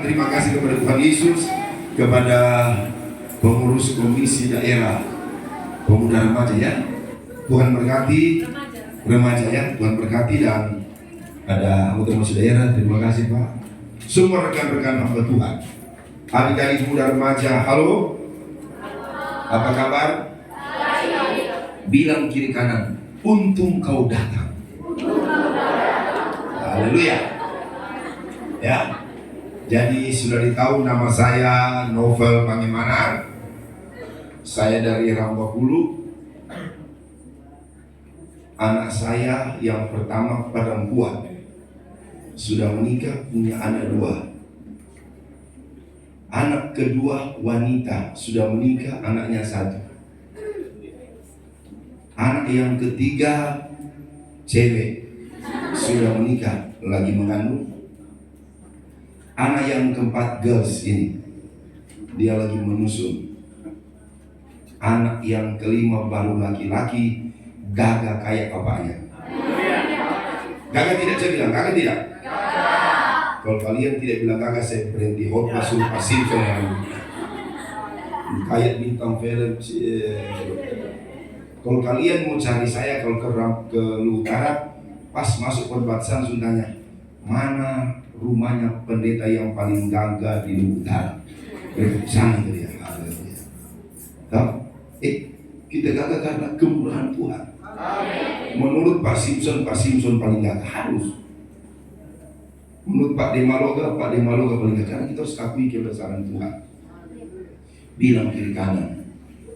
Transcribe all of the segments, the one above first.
terima kasih kepada Tuhan Yesus, kepada pengurus komisi daerah pemuda remaja ya. Tuhan berkati remaja ya, Tuhan berkati, dan ada anggota komisi daerah, terima kasih Pak. Semua rekan-rekan hamba Tuhan, adik-adik muda remaja, halo. Apa kabar? Bilang kiri kanan, untung kau datang. Haleluya. Ya. Jadi sudah ditahu nama saya Novel Pangemanan. Saya dari Rambakulu. Anak saya yang pertama perempuan sudah menikah, punya anak 2. Anak kedua wanita sudah menikah, anaknya 1. Anak yang ketiga cewek sudah menikah, lagi mengandung. Anak yang keempat girls ini, dia lagi menyusun. Anak yang kelima baru laki-laki, gagah kayak bapaknya. Gagah tidak, saya bilang gagah tidak. Kalau kalian tidak bilang gagah, saya berhenti khotbah suruh pasif kayak bintang film. Kalau kalian mau cari saya, kalau ke utara, pas masuk perbatasan Sundanya, mana rumahnya pendeta yang paling gagah di utara? Sana dia. Tahu? Kita gagah karena kemurahan Tuhan. Menurut Pak Simpson paling gagah, harus. Menurut Pak Demaloga paling gagah, karena kita harus akui kebesaran Tuhan. Bilang kiri kanan,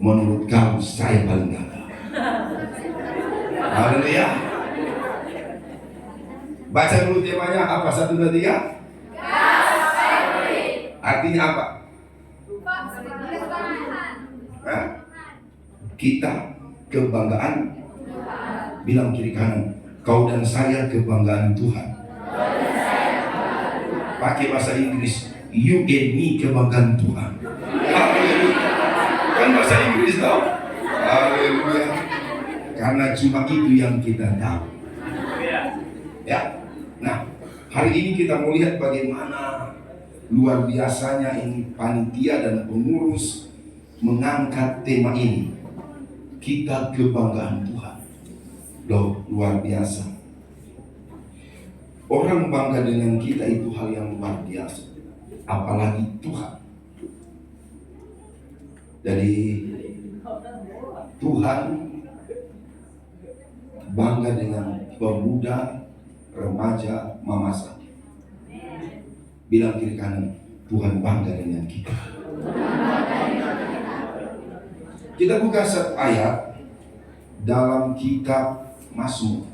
menurut kamu saya paling gagah. Haleluya. Baca dulu temanya apa? 1, 2, 3. Artinya apa? Hah? Kita kebanggaan. Bilang kiri kanan, kau dan saya kebanggaan Tuhan. Pakai bahasa Inggris, you and me kebanggaan Tuhan. Haleluya. Kan bahasa Inggris tau? Haleluya. Karena cuma itu yang kita tahu. Ya. Nah, hari ini kita mau lihat bagaimana luar biasanya ini panitia dan pengurus mengangkat tema ini. Kita kebanggaan Tuhan. Loh, luar biasa. Orang bangga dengan kita itu hal yang luar biasa. Apalagi Tuhan. Jadi Tuhan bangga dengan pemuda, remaja, mamasa. Bilang kiri kanan, Tuhan bangga dengan kita. Kita buka satu ayat dalam kitab Mazmur.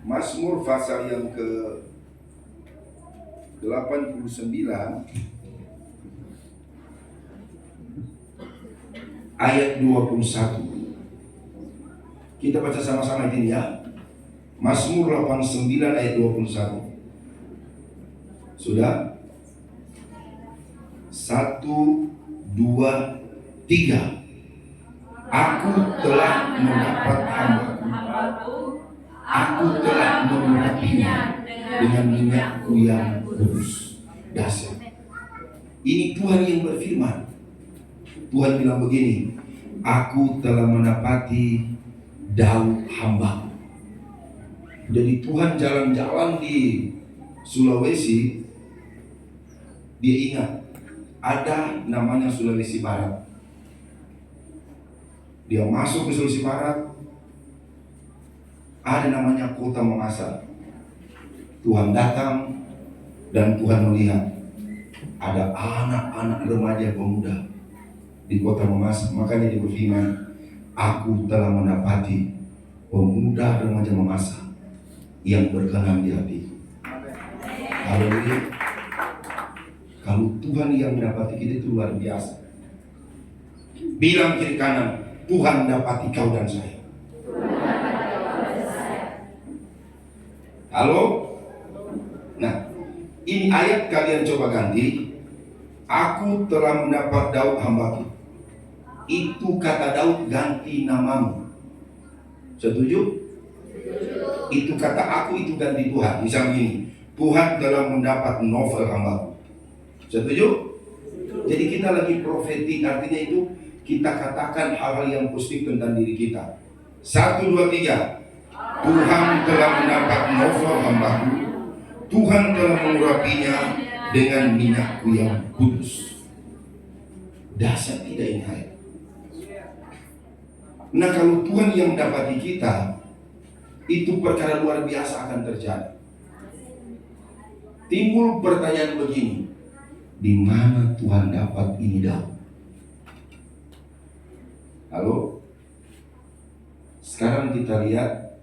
Mazmur pasal yang ke 89 ayat 21. Kita baca sama-sama ini ya. Mazmur 89 ayat 21. Sudah? 1, 2, 3. Aku telah mendapat hamba-Ku, aku telah mengurapinya dengan minyakku yang kudus. Dasar. Ini Tuhan yang berfirman. Tuhan bilang begini, aku telah menapati Daud hamba. Jadi Tuhan jalan-jalan di Sulawesi, dia ingat ada namanya Sulawesi Barat. Dia masuk ke Sulawesi Barat, ada namanya Kota Makassar. Tuhan datang dan Tuhan melihat ada anak-anak remaja pemuda di Kota Makassar. Makanya dia berfirman, aku telah mendapati pemuda remaja Makassar yang berkenan di hati. Haleluya. Kalau Tuhan yang mendapati kita itu luar biasa. Bilang kiri kanan, Tuhan dapati kau dan saya. Halo? Nah, ini ayat kalian coba ganti. Aku telah mendapat Daud hamba-Ku. Itu kata Daud ganti namamu. Setuju? Itu kata aku, itu ganti Tuhan. Misalnya gini, Tuhan telah mendapat novel hambaku. Setuju? Jadi kita lagi profetik, artinya itu kita katakan hal-hal yang positif tentang diri kita. 1, 2, 3. Tuhan telah mendapat novel hambaku. Tuhan telah mengurapinya dengan minyakku yang kudus. Dahsyat tidak ini ayat. Nah, kalau Tuhan yang mendapati kita, itu perkara luar biasa akan terjadi. Timbul pertanyaan begini, di mana Tuhan dapat ini Daud? Halo? Sekarang kita lihat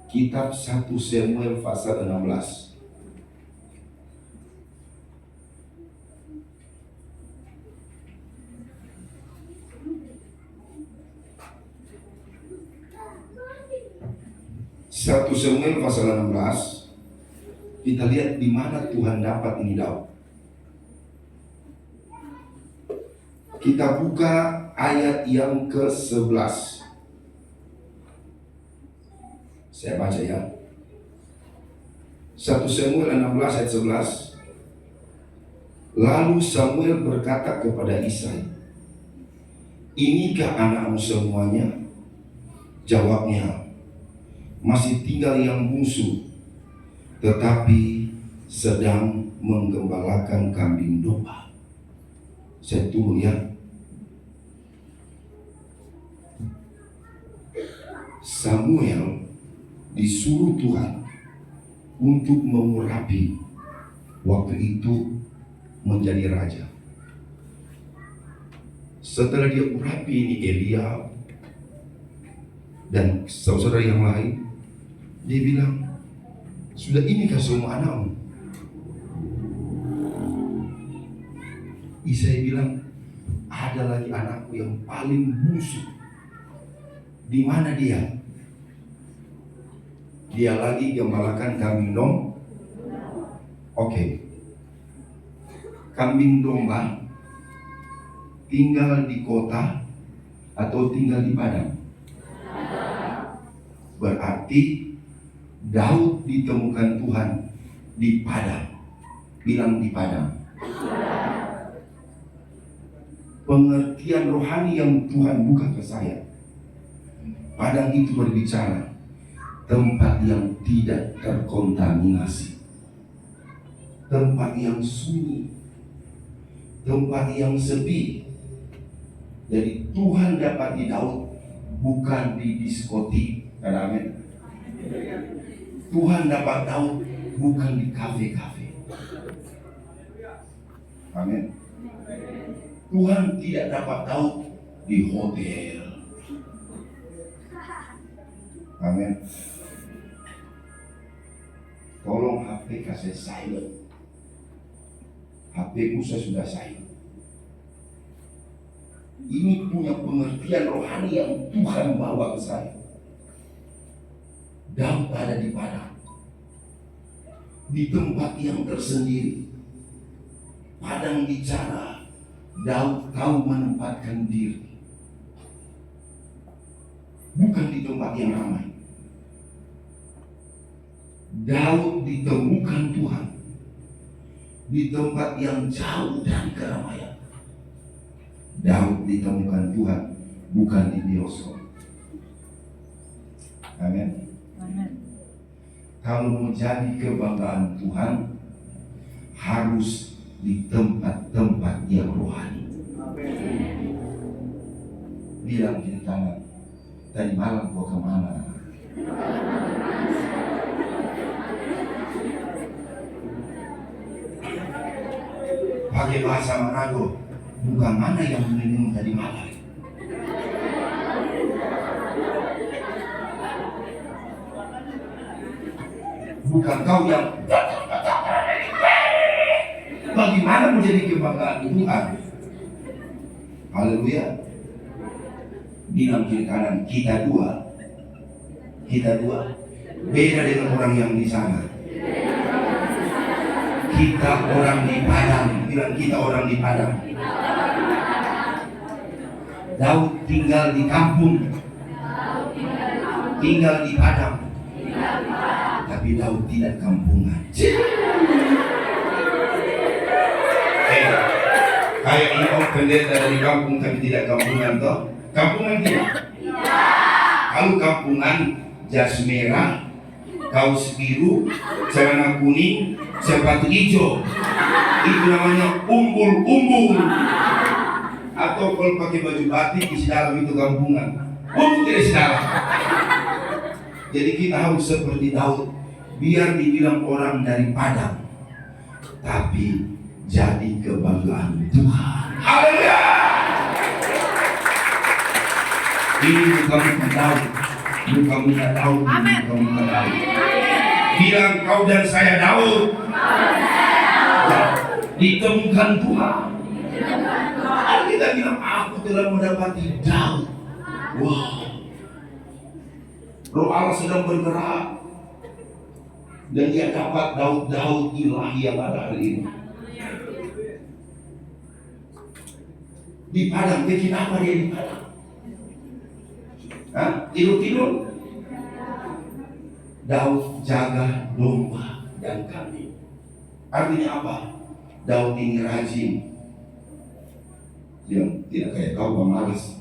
kitab 1 Samuel pasal 16. Satu Samuel pasal 16, kita lihat di mana Tuhan dapat ini Daud. Kita buka ayat yang ke-11. Saya baca ya. 1 Samuel 16 ayat 11. Lalu Samuel berkata kepada Isai, "Inikah anakmu semuanya?" Jawabnya, "Masih tinggal yang bungsu, tetapi sedang menggembalakan kambing domba." Saya tunggu ya. Samuel disuruh Tuhan untuk mengurapi, waktu itu menjadi raja. Setelah dia urapi ini Elia dan saudara yang lain, dia bilang, "Sudah inikah semua anakmu?" Isai bilang, "Ada lagi anakku yang paling bungsu." Di mana dia? Dia lagi gembalakan kambing domba. Oke. Kambing domba tinggal di kota atau tinggal di padang? Berarti Daud ditemukan Tuhan di padang. Bilang di padang. Pengertian rohani yang Tuhan buka ke saya. Padang itu berbicara tempat yang tidak terkontaminasi, tempat yang sunyi, tempat yang sepi. Jadi Tuhan dapat di Daud bukan di diskotik, amin. Tuhan dapat Daud bukan di kafe-kafe, amin. Tuhan tidak dapat Daud di hotel, amin. Tolong HP kasih silent. HP-ku saya sudah silent. Ini punya pengertian rohani yang Tuhan bawa ke saya. Daud ada di padang, di tempat yang tersendiri. Padang bicara, Daud tahu menempatkan diri, bukan di tempat yang ramai. Daud ditemukan Tuhan di tempat yang jauh dari keramaian. Daud ditemukan Tuhan bukan di bioskop. Amin. Kalau menjadi kebanggaan Tuhan, harus di tempat-tempat yang rohani. Bilang kiri kanan, tadi malam kau kemana? Pakai bahasa Manado, bukan mana yang minum tadi malam. Bukan kau yang bagaimana menjadi kebanggaan Tuhan. Haleluya. Bilang kiri kanan, kita dua beda dengan orang yang di sana. Kita orang di padang. Bilang kita orang di padang. Daud tinggal di kampung, tinggal di padang. Tapi Tapi Daud tidak kampungan. Kayak ini om pendeta dari kampung tapi tidak kampungan toh? Kampungan tidak? Kalau kampungan jas merah, kaos biru, celana kuning, sepatu hijau, itu namanya umbul-umbul. Atau kalau pakai baju batik isi dalam itu kampungan. Tidak isi dalam. Jadi kita harus seperti Daud, biar dibilang orang dari Padang, tapi jadi kebanggaan Tuhan. Haleluya! Ini bukan muka Daud, bukan muka Daud, bukan muka Daud. Bilang kau dan saya Daud. Ditemukan Tuhan. Kita bilang aku telah mendapati Daud. Wow. Roh Allah sedang bergerak dan dia dapat Daud ilahi yang ada hari ini. Di Padang, bikin apa dia di Padang? Tidur-tidur. Daud jaga domba dan kambing. Artinya apa? Daud ini rajin. Dia tidak kayak kau pemalas.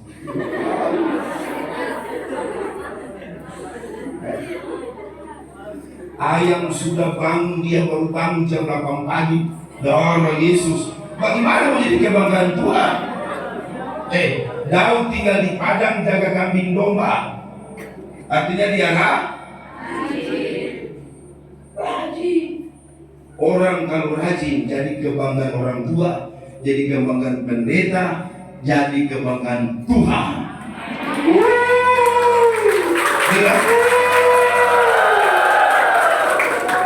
Ayam sudah bangun, dia baru bangun jam 8 pagi. Darah Yesus. Bagaimana menjadi kebanggaan Tuhan? Daud tinggal di padang jaga kambing domba. Artinya dia rajin. Orang kalau rajin jadi kebanggaan orang tua, jadi kebanggaan pendeta, jadi kebanggaan Tuhan.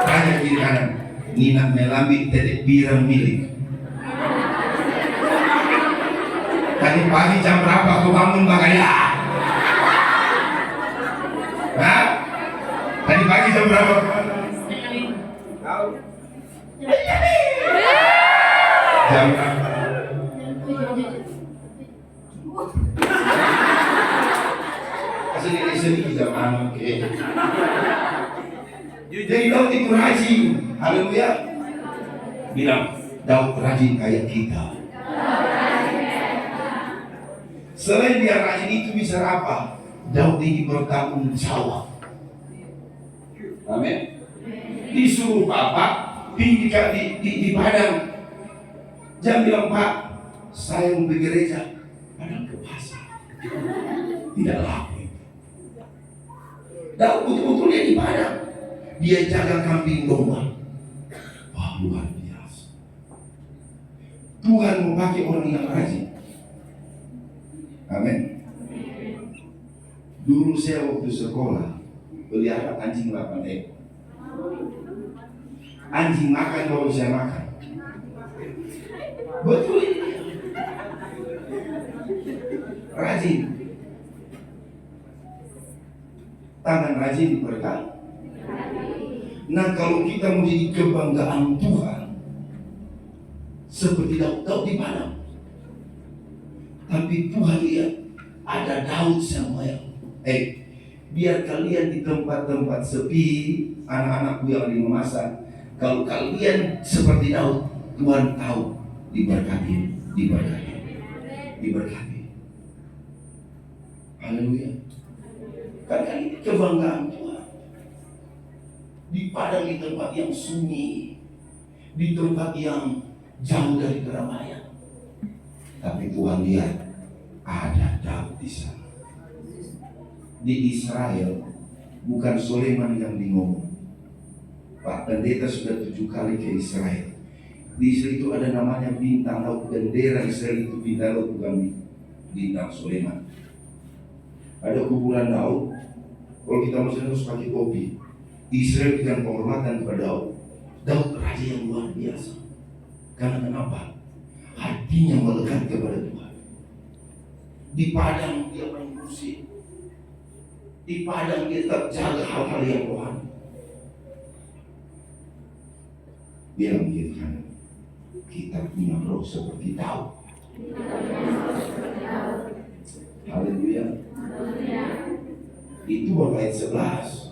Tanya kiri kanan, Nina Melambi tetek birang milik. Tadi pagi jam berapa kau bangun bagaya? Hah? Tadi pagi jam berapa? Jam berapa? Sedih jam anak. Jadi Daud itu rajin. Haleluya. Bilang Daud rajin kayak kita. Selain dia rajin itu bisa apa? Daud ini bertanggung jawab. Amin. Disuruh Bapak pergi di padang. Jangan bilang Pak, saya mau pergi gereja. Padahal ke pasar. Tidak laku. Daud betul-betul dia di padang. Dia jaga kambing domba. Wah, luar biasa. Tuhan mau pakai orang yang rajin. Amin. Dulu saya waktu sekolah pelihara anjing 8 ekor. Anjing makan baru saya makan. Betul ini. Rajin. Tangan rajin diberkati. Nah kalau kita menjadi kebanggaan Tuhan, seperti Daud di padang. Tapi Tuhan lihat ada Daud Samuel. Biar kalian di tempat-tempat sepi, anak-anakku yang memasak, kalau kalian seperti Daud, Tuhan tahu diberkati. Haleluya. Karena ini kebanggaan Tuhan. Di padang, di tempat yang sunyi, di tempat yang jauh dari keramaian. Tapi Tuhan lihat ada Daud di sana. Di Israel bukan Sulaiman yang ngomong. Pak pendeta sudah 7 kali ke Israel. Di Israel itu ada namanya bintang Daud. Bendera Israel itu bintang Daud, bukan bintang Sulaiman. Ada kuburan Daud. Kalau kita masih harus pakai kopi. Israel berikan penghormatan kepada Daud. Daud raja yang luar biasa. Karena kenapa? Hatinya melekat kepada Tuhan. Di padang dia main musik. Di padang dia tetap jaga hal-hal yang rohani. Bilang kiri kanan, kita punya roh seperti Daud. Haleluya. Itu ayat 11.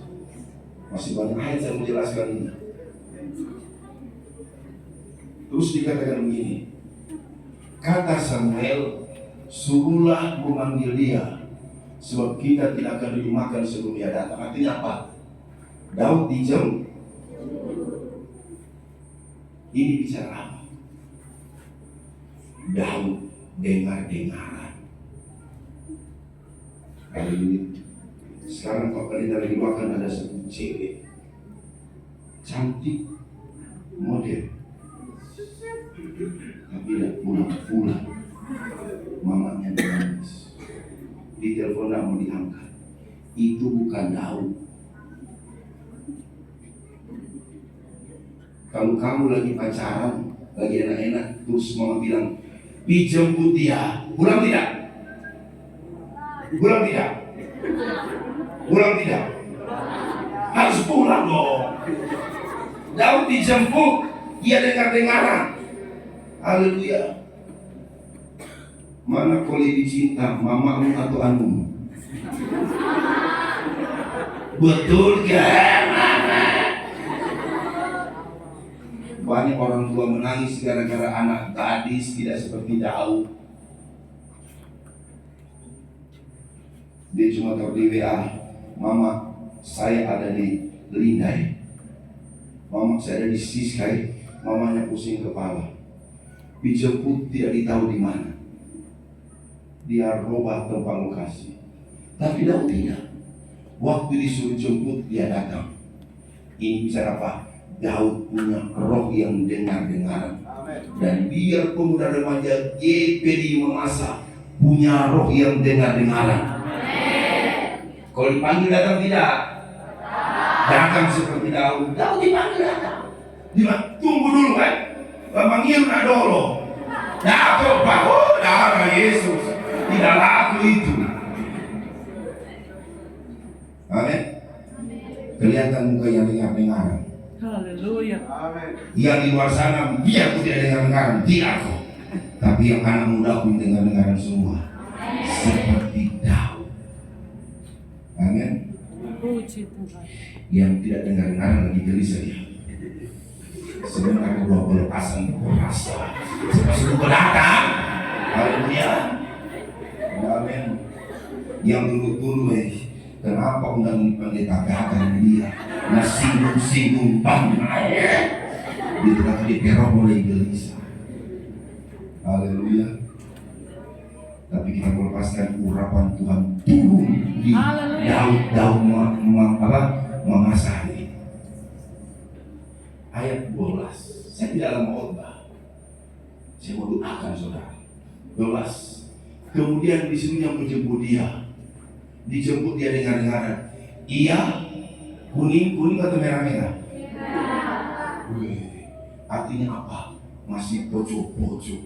Masih banyak ayat yang menjelaskan ini. Terus dikatakan begini, kata Samuel, suruhlah memanggil dia, sebab kita tidak akan dimakan sebelum dia datang. Artinya apa? Daud dijemput. Ini bicara apa? Daud dengar-dengaran. Haleluya. Sekarang Pak Pendeta lagi makan, ada satu cewek cantik, model, tapi tidak pulang. Mamanya nangis. Di telepon tidak mau diangkat. Itu bukan Daud. Kalau kamu lagi pacaran, lagi enak-enak, terus mama bilang, dijemput dia, pulang tidak? Pulang tidak? Pulang tidak? Harus pulang dong. Daud dijemput, dia dengar-dengaran. Haleluya. Mana kau lebih cinta, mamamu atau anumu? Betul kan? Banyak orang tua menangis gara-gara anak gadis tidak seperti Daud. Dia cuma tahu di WA, mama saya ada di Lindai, mama saya ada di Siskai, mamanya pusing kepala. Dijemput tidak ditahu di mana. Dia robah tempat lokasi. Tapi Daud tidak. Waktu disuruh jemput dia datang. Ini bisa apa? Daud punya roh yang dengar-dengaran. Dan biar pemuda remaja GPD Mamasa punya roh yang dengar-dengaran. Kalau dipanggil datang tidak? Datang seperti Daud. Daud dipanggil datang. Tunggu dulu kan? Memanggil dulu. Daud bahwa darah Yesus tidak laku itu. Amin. Kelihatan muka yang dengar-dengaran. Haleluya. Yang di luar sana dia pun tidak dengar-dengaran, tidak kok. Tapi yang anak muda pun dengar-dengaran semua. Seperti Daud. Amin. Puji Tuhan. Yang tidak dengar-dengaran lagi gelisah dia. Sebenarnya dua pelepasan berasa. Sebelum datang. Haleluya. Amin. Yang dulu-dulu kenapa undang pendeta gagal dia? Nah singgung-singgung banget. Dia kata dia kerok mulai gelisah. Haleluya. Tapi kita melepaskan urapan Tuhan turun di Daud mengasah ini. Ayat 12. Saya tidak lama khotbah. Saya mau doakan saudara. 12. Kemudian disuruh yang menjemput dia. Dijemput dia dengar-dengaran. Iya, kuning atau merah-merah? Artinya apa? Masih pojok-pojok.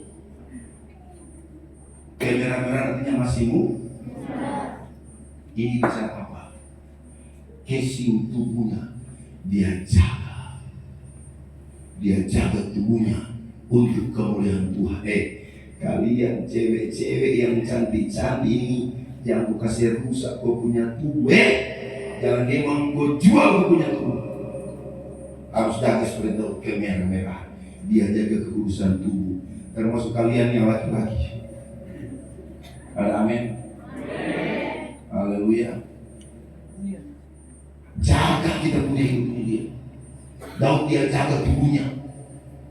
Merah-merah artinya masih Ini bisa apa? Casing tubuhnya dia jaga. Dia jaga tubuhnya untuk kemuliaan Tuhan. Kalian cewek-cewek yang cantik-cantik ini, jangan kau kasih rusak kau punya tubuh. Jangan memang kau jual kau punya tubuh. Harus jaga seperti itu kemerah-merah. Dia jaga kekudusan tubuh. Termasuk kalian yang laki-laki. Ada amin. Haleluya. Jaga kita punya hidup ini dia. Daud dia jaga tubuhnya.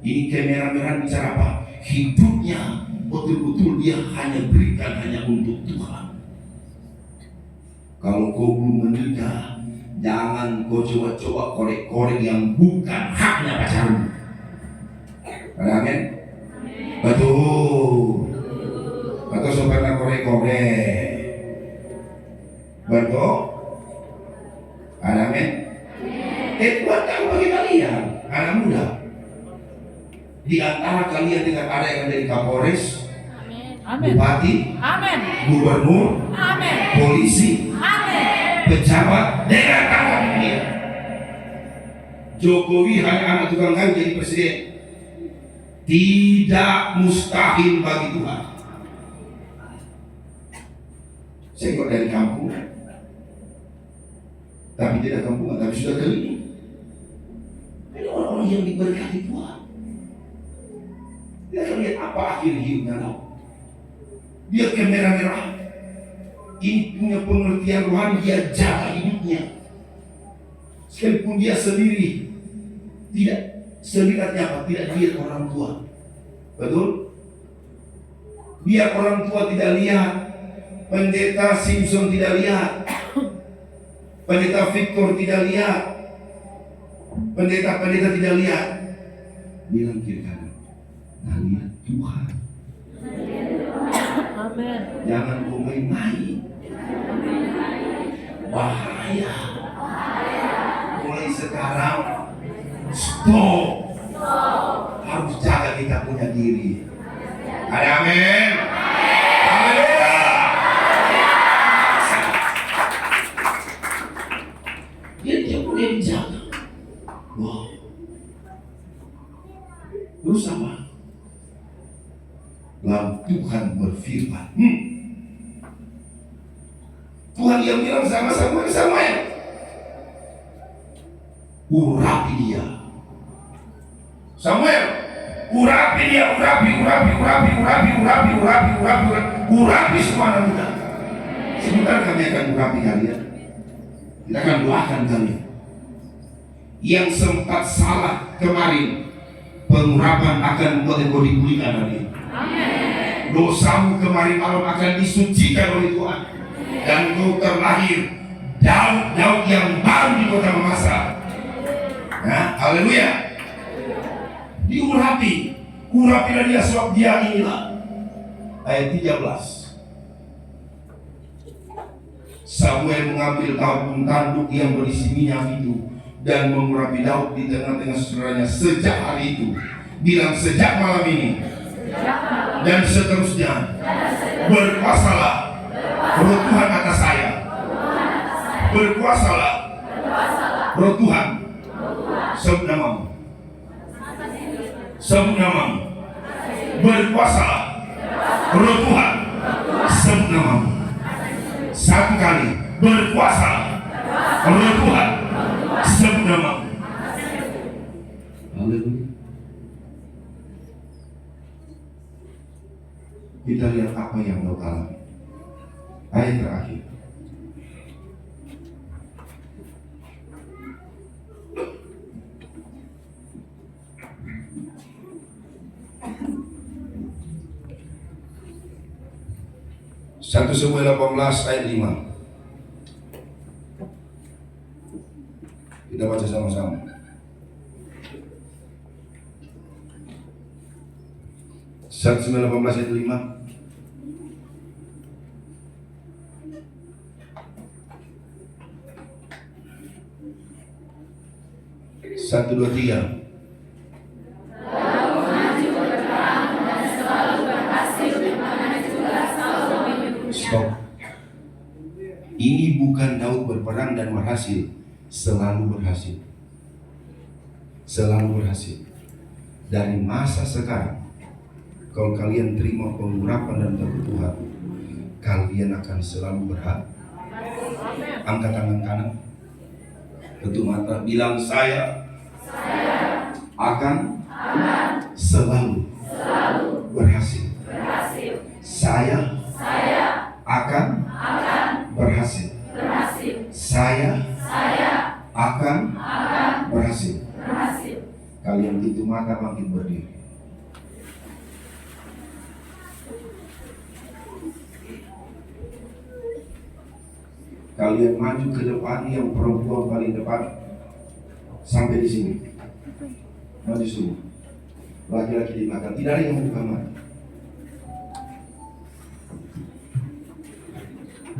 Ini kemerah-merahan bicara apa? Hidupnya betul-betul dia hanya berikan hanya untuk Tuhan. Kalau kau belum menikah, jangan kau coba-coba korek-korek yang bukan haknya pacarmu. Amin. Betul. Atau sempurna korek-korek. Betul. Amin. Buat kamu bagi kalian, anak muda. Di antara kalian dengan ada yang menjadi Kapolres, Bupati, Gubernur, Polisi, pejabat, dengan tangan dia. Jokowi hanya anak tukang kayu jadi presiden. Tidak mustahil bagi Tuhan. Saya kok dari kampung, tapi tidak kampungan, tapi sudah kering. Ini orang-orang yang diberkati Tuhan. Dia akan lihat apa akhir hidupnya Daud. Dia kemerah-merah. Ini punya pengertian rohani, dia jaga hidupnya. Sekalipun dia sendiri, tidak selihatnya apa, tidak lihat orang tua. Betul? Biar orang tua tidak lihat, pendeta Simpson tidak lihat, pendeta Victor tidak lihat, pendeta-pendeta tidak lihat. Bilang kiri kanan, nah lihat Tuhan. Amin. Jangan kau main-main. Bahaya. Mulai sekarang stop. Harus jaga kita punya diri. Ada amin. Haleluya. Dia boleh dijaga. Wow. Terus apa? Lalu Tuhan berfirman. Tuhan yang bilang sama Samuel, urapi dia. Samuel, urapi dia, urapi semua anak muda. Sebentar kami akan urapi kalian. Kita akan doakan kalian. Yang sempat salah kemarin, pengurapan akan membuat engkau dipulihkan hari ini. Dosamu kemarin malam akan disucikan oleh Tuhan. Dan kau terlahir Daud yang baru di kota Mamasa. Nah, haleluya. Urapilah dia sebab dia inilah. Ayat 13. Samuel mengambil tabung tanduk yang berisi minyak itu dan mengurapi Daud di tengah-tengah saudaranya sejak hari itu. Bilang sejak malam ini dan seterusnya. Berkuasalah Roh Tuhan atas saya. Berkuasalah Roh Tuhan. Sebut namamu. Sebut namamu. Berkuasalah Roh Tuhan. Sebut namamu. Satu kali. Berkuasalah Roh Tuhan. Sebut namamu. Haleluya. Kita lihat apa yang Daud alami. Ayat terakhir. Satu Samuel 18 ayat 5. Kita baca sama-sama. Satu Samuel 18 ayat 5. 1, 2, 3. Stop. Ini bukan Daud berperang dan berhasil. Selalu berhasil. Selalu berhasil. Dari masa sekarang, kalau kalian terima pengurapan dan kebutuhan, kalian akan selalu berhasil. Angkat tangan kanan, tutup mata, bilang saya akan selalu berhasil. Saya akan berhasil. Saya akan berhasil. Kalian tutup mata, bangkit berdiri. Kalian maju ke depan, yang perempuan paling depan sampai di sini. Maju semua. Laki-laki di belakang, tidak ada yang membuka mata.